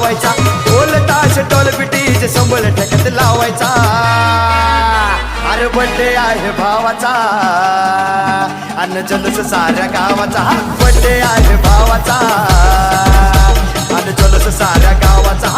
लावायचा ढोल ताश डोल बिटीज संबळ ठेक्यात लावायचा अरे बर्थडे आहे भावाचा अन्न जल्लोष साऱ्या गावाचा बर्थडे आहे भावाचा अन्न जल्लोष साऱ्या गावाचा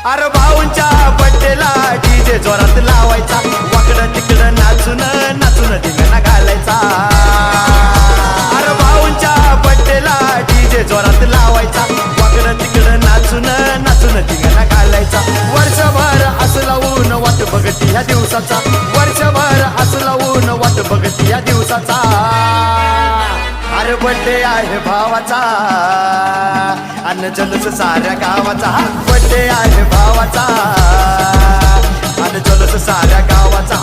अरे भाऊंच्या बड्डेला डीजे जोरात लावायचा वाकडं तिकडं नाचून नाचून धिंगाणा घालायचा अरे भाऊंच्या बड्डेला डीजे जोरात लावायचा वाकडं तिकडं नाचून नाचून धिंगाणा घालायचा वर्षभर असं लावून वाट बघती ह्या दिवसाचा वर्षभर असं लावून वाट बघती ह्या दिवसाचा अरे बर्थडे आहे भावाचा अन्न जल्लोष साऱ्या गावाचा बर्थडे आहे भावाचा अन्न जल्लोष साऱ्या गावाचा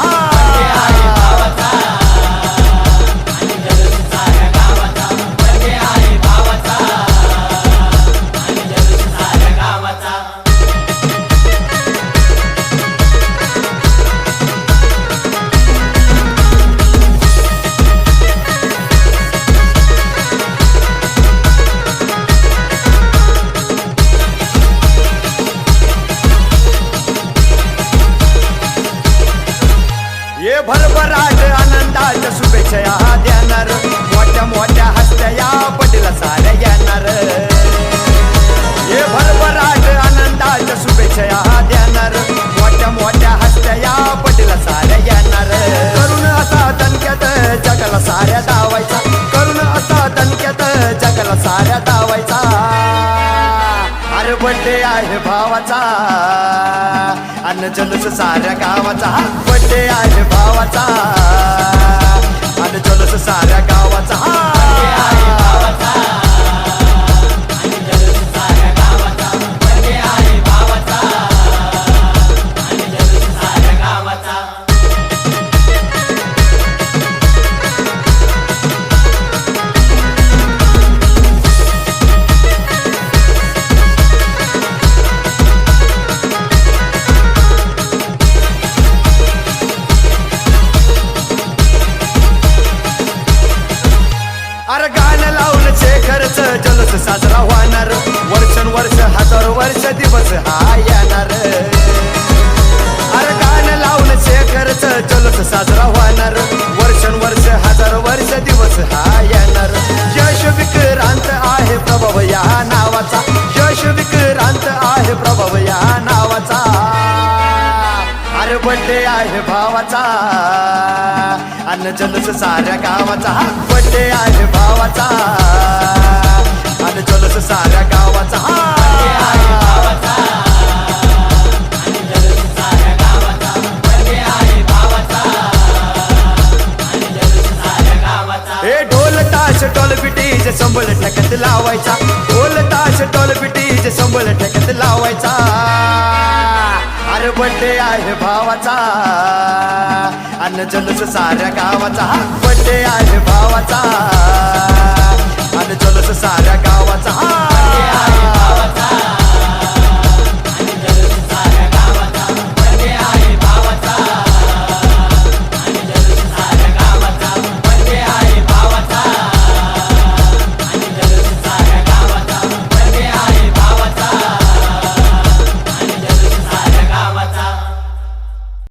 ये भरभराट आनंदाच्या शुभेच्छा या देणार मोठ्या मोठ्या हस्त्या या बड्डेला साऱ्या येणार ये भरभराट आनंदाच्या शुभेच्छा या देणार मोठ्या मोठ्या हस्त्या या बड्डेला साऱ्या येणार करून असा दणक्यात जगाला साऱ्या दावायचा करून असा दणक्यात जगाला साऱ्या दावायचा अरे बर्थडे आहे भावाचा अन्न जल्लोष साऱ्या गावाचा बर्थडे आहे भावाचा अन्न जल्लोष साऱ्या गावाचा अरे गाणं लावून शेखरच जल्लोष साजरा होणार वर्षानुवर्ष हजारो वर्ष दिवस हा येणार अरे गाणं लावून शेखरच जल्लोष साजरा होणार वर्षानुवर्ष हजारो वर्ष दिवस हा येणार यश विक्रांत आहे प्रभाव या नावाचा यश विक्रांत आहे प्रभाव या नावाचा अरे बर्थडे आहे भावाचा अन्न जल्लोष साऱ्या गावाचा बर्थडे आहे भावाचा अन्न जल्लोष साऱ्या गावाचा हे ढोल ताश डोल बिटीज संबळ ठेक्यात लावायचा ढोल ताश डोल बिटीज संबळ ठेक्यात लावायचा अरे बर्थडे आहे भावाचा अन्न जल्लोष साऱ्या गावाचा बर्थडे आहे भावाचा